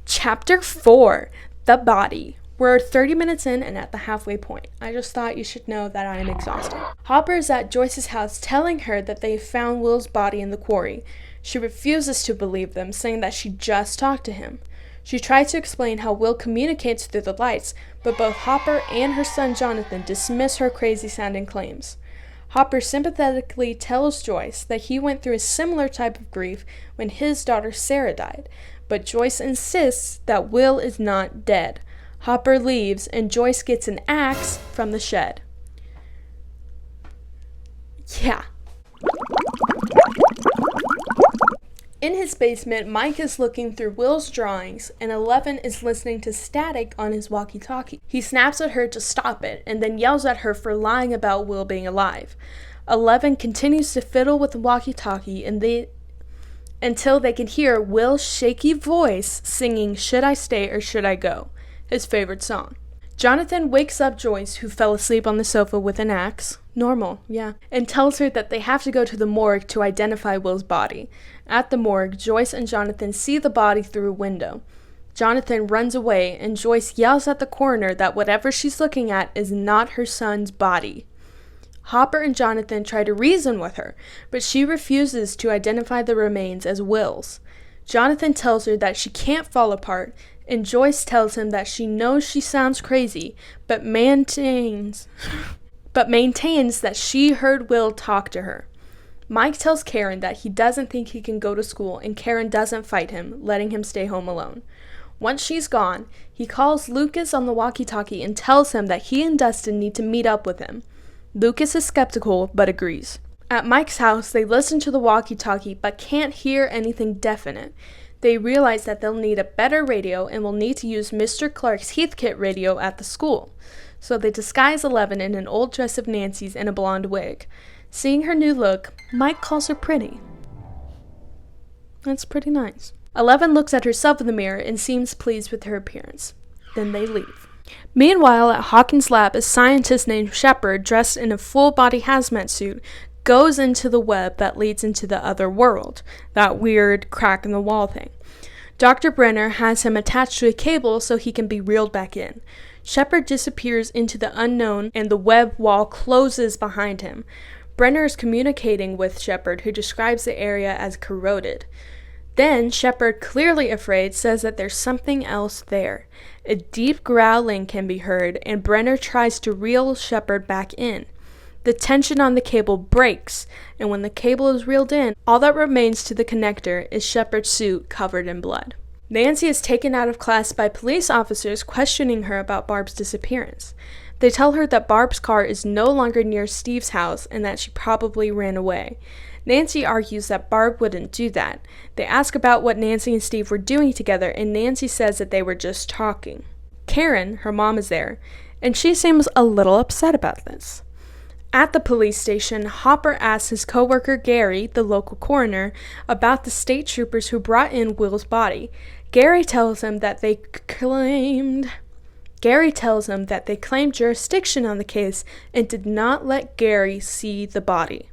Chapter 4, The Body. We're 30 minutes in and at the halfway point. I just thought you should know that I am exhausted. Hopper is at Joyce's house telling her that they found Will's body in the quarry. She refuses to believe them, saying that she just talked to him. She tries to explain how Will communicates through the lights, but both Hopper and her son Jonathan dismiss her crazy-sounding claims. Hopper sympathetically tells Joyce that he went through a similar type of grief when his daughter Sarah died, but Joyce insists that Will is not dead. Hopper leaves, and Joyce gets an axe from the shed. Yeah. In his basement, Mike is looking through Will's drawings, and 11 is listening to static on his walkie-talkie. He snaps at her to stop it, and then yells at her for lying about Will being alive. 11 continues to fiddle with the walkie-talkie, until they can hear Will's shaky voice singing "Should I Stay or Should I Go?" his favorite song. Jonathan wakes up Joyce, who fell asleep on the sofa with an axe. Normal, yeah. And tells her that they have to go to the morgue to identify Will's body. At the morgue, Joyce and Jonathan see the body through a window. Jonathan runs away, and Joyce yells at the coroner that whatever she's looking at is not her son's body. Hopper and Jonathan try to reason with her, but she refuses to identify the remains as Will's. Jonathan tells her that she can't fall apart, and Joyce tells him that she knows she sounds crazy, but maintains that she heard Will talk to her. Mike tells Karen that he doesn't think he can go to school, and Karen doesn't fight him, letting him stay home alone. Once she's gone, he calls Lucas on the walkie-talkie and tells him that he and Dustin need to meet up with him. Lucas is skeptical, but agrees. At Mike's house, they listen to the walkie-talkie, but can't hear anything definite. They realize that they'll need a better radio and will need to use Mr. Clark's Heathkit radio at the school. So they disguise 11 in an old dress of Nancy's and a blonde wig. Seeing her new look, Mike calls her pretty. That's pretty nice. 11 looks at herself in the mirror and seems pleased with her appearance. Then they leave. Meanwhile, at Hawkins' lab, a scientist named Shepard, dressed in a full-body hazmat suit, goes into the web that leads into the other world, that weird crack-in-the-wall thing. Dr. Brenner has him attached to a cable so he can be reeled back in. Shepard disappears into the unknown, and the web wall closes behind him. Brenner is communicating with Shepard, who describes the area as corroded. Then, Shepard, clearly afraid, says that there's something else there. A deep growling can be heard, and Brenner tries to reel Shepard back in. The tension on the cable breaks, and when the cable is reeled in, all that remains to the connector is Shepard's suit covered in blood. Nancy is taken out of class by police officers questioning her about Barb's disappearance. They tell her that Barb's car is no longer near Steve's house and that she probably ran away. Nancy argues that Barb wouldn't do that. They ask about what Nancy and Steve were doing together, and Nancy says that they were just talking. Karen, her mom, is there, and she seems a little upset about this. At the police station, Hopper asks his coworker Gary, the local coroner, about the state troopers who brought in Will's body. Gary tells him that they claimed jurisdiction on the case and did not let Gary see the body.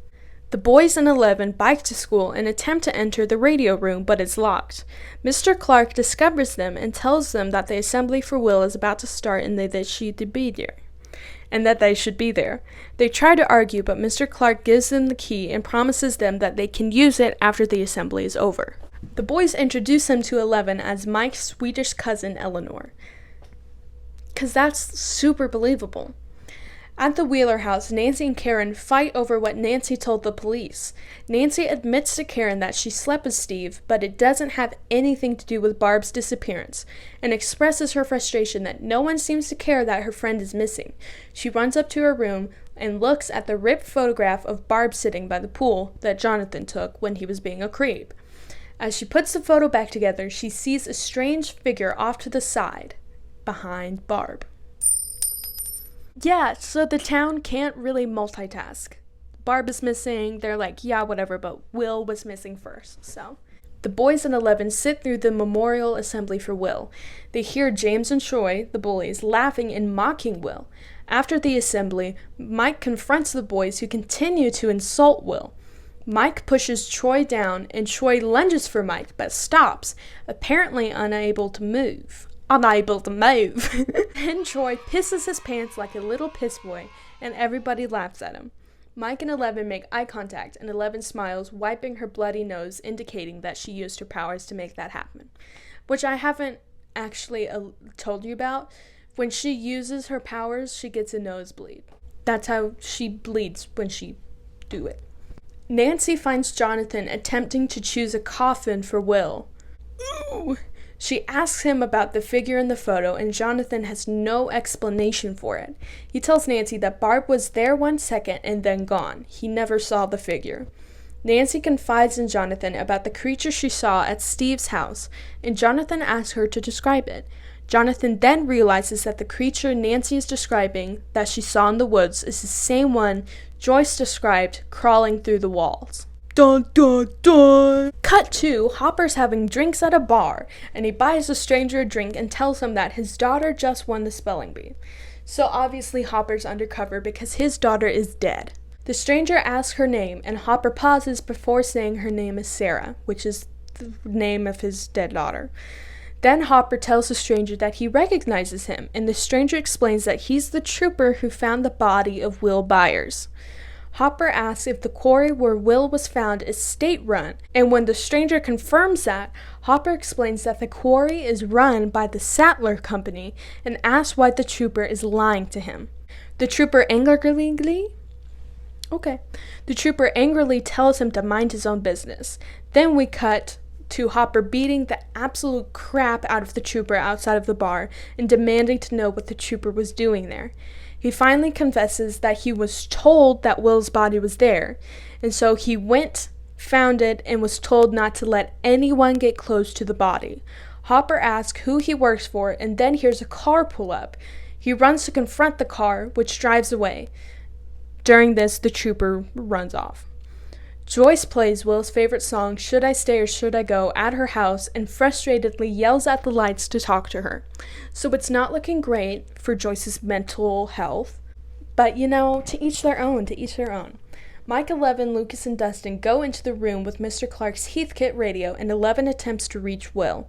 The boys and 11 bike to school and attempt to enter the radio room, but it's locked. Mr. Clark discovers them and tells them that the assembly for Will is about to start and that they should be there. They try to argue, but Mr. Clark gives them the key and promises them that they can use it after the assembly is over. The boys introduce him to 11 as Mike's Swedish cousin Eleanor. 'Cause that's super believable. At the Wheeler house, Nancy and Karen fight over what Nancy told the police. Nancy admits to Karen that she slept with Steve, but it doesn't have anything to do with Barb's disappearance, and expresses her frustration that no one seems to care that her friend is missing. She runs up to her room and looks at the ripped photograph of Barb sitting by the pool that Jonathan took when he was being a creep. As she puts the photo back together, she sees a strange figure off to the side, behind Barb. Yeah, so the town can't really multitask. Barb is missing, they're like, yeah, whatever, but Will was missing first, so. The boys and 11 sit through the memorial assembly for Will. They hear James and Troy, the bullies, laughing and mocking Will. After the assembly, Mike confronts the boys who continue to insult Will. Mike pushes Troy down, and Troy lunges for Mike, but stops, apparently unable to move. Then Troy pisses his pants like a little piss boy, and everybody laughs at him. Mike and 11 make eye contact, and 11 smiles, wiping her bloody nose, indicating that she used her powers to make that happen. Which I haven't actually told you about. When she uses her powers, she gets a nosebleed. That's how she bleeds when she do it. Nancy finds Jonathan attempting to choose a coffin for Will. Ooh. She asks him about the figure in the photo, and Jonathan has no explanation for it. He tells Nancy that Barb was there 1 second and then gone. He never saw the figure. Nancy confides in Jonathan about the creature she saw at Steve's house, and Jonathan asks her to describe it. Jonathan then realizes that the creature Nancy is describing that she saw in the woods is the same one Joyce described crawling through the walls. Dun, dun, dun. Cut to Hopper's having drinks at a bar, and he buys a stranger a drink and tells him that his daughter just won the spelling bee. So obviously Hopper's undercover because his daughter is dead. The stranger asks her name, and Hopper pauses before saying her name is Sarah, which is the name of his dead daughter. Then Hopper tells the stranger that he recognizes him, and the stranger explains that he's the trooper who found the body of Will Byers. Hopper asks if the quarry where Will was found is state-run, and when the stranger confirms that, Hopper explains that the quarry is run by the Sattler Company and asks why the trooper is lying to him. The trooper angrily tells him to mind his own business. Then we cut to Hopper beating the absolute crap out of the trooper outside of the bar and demanding to know what the trooper was doing there. He finally confesses that he was told that Will's body was there, and so he went, found it, and was told not to let anyone get close to the body. Hopper asks who he works for and then hears a car pull up. He runs to confront the car, which drives away. During this, the trooper runs off. Joyce plays Will's favorite song, Should I Stay or Should I Go, at her house and frustratedly yells at the lights to talk to her. So it's not looking great for Joyce's mental health. But, to each their own, Mike, 11, Lucas, and Dustin go into the room with Mr. Clark's Heathkit radio, and 11 attempts to reach Will.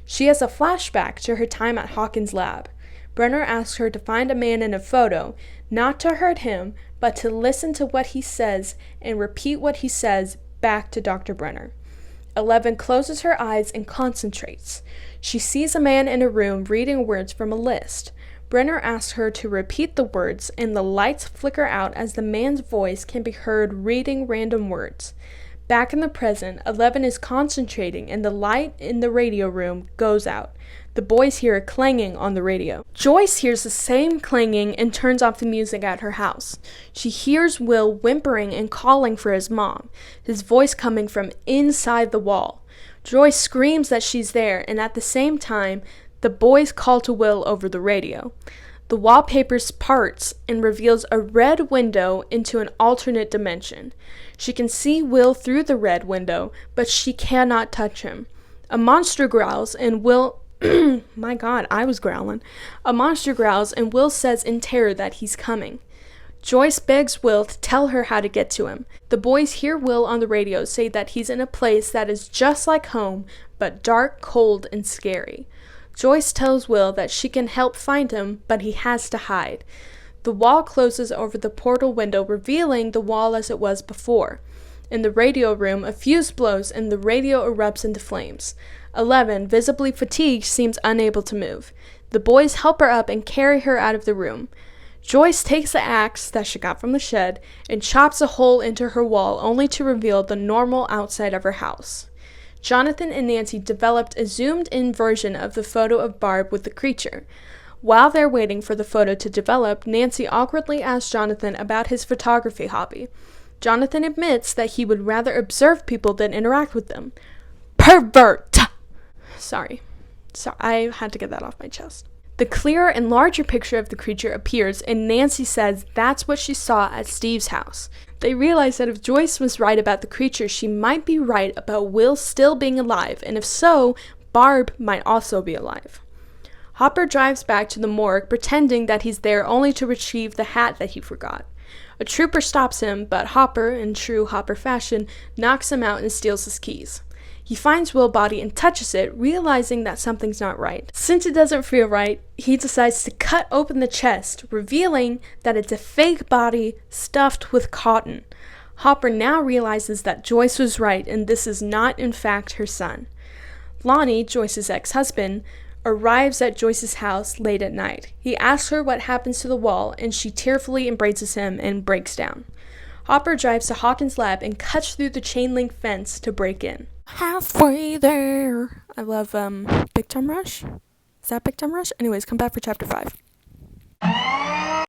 She has a flashback to her time at Hawkins' lab. Brenner asks her to find a man in a photo, not to hurt him, but to listen to what he says and repeat what he says back to Dr. Brenner. 11 closes her eyes and concentrates. She sees a man in a room reading words from a list. Brenner asks her to repeat the words, and the lights flicker out as the man's voice can be heard reading random words. Back in the present, 11 is concentrating, and the light in the radio room goes out. The boys hear a clanging on the radio. Joyce hears the same clanging and turns off the music at her house. She hears Will whimpering and calling for his mom, his voice coming from inside the wall. Joyce screams that she's there, and at the same time, the boys call to Will over the radio. The wallpaper parts and reveals a red window into an alternate dimension. She can see Will through the red window, but she cannot touch him. A monster growls, and Will... My God, I was growling. A monster growls, and Will says in terror that he's coming. Joyce begs Will to tell her how to get to him. The boys hear Will on the radio say that he's in a place that is just like home, but dark, cold, and scary. Joyce tells Will that she can help find him, but he has to hide. The wall closes over the portal window, revealing the wall as it was before. In the radio room, a fuse blows and the radio erupts into flames. 11, visibly fatigued, seems unable to move. The boys help her up and carry her out of the room. Joyce takes the axe that she got from the shed and chops a hole into her wall, only to reveal the normal outside of her house. Jonathan and Nancy developed a zoomed-in version of the photo of Barb with the creature. While they're waiting for the photo to develop, Nancy awkwardly asks Jonathan about his photography hobby. Jonathan admits that he would rather observe people than interact with them. Pervert! Sorry, I had to get that off my chest. The clearer and larger picture of the creature appears, and Nancy says that's what she saw at Steve's house. They realize that if Joyce was right about the creature, she might be right about Will still being alive, and if so, Barb might also be alive. Hopper drives back to the morgue, pretending that he's there only to retrieve the hat that he forgot. A trooper stops him, but Hopper, in true Hopper fashion, knocks him out and steals his keys. He finds Will's body and touches it, realizing that something's not right. Since it doesn't feel right, he decides to cut open the chest, revealing that it's a fake body stuffed with cotton. Hopper now realizes that Joyce was right and this is not in fact her son. Lonnie, Joyce's ex-husband, arrives at Joyce's house late at night. He asks her what happens to the wall and she tearfully embraces him and breaks down. Hopper drives to Hawkins' lab and cuts through the chain link fence to break in. Halfway there. I love Big Time Rush. Is that Big Time Rush? Anyways, come back for chapter 5.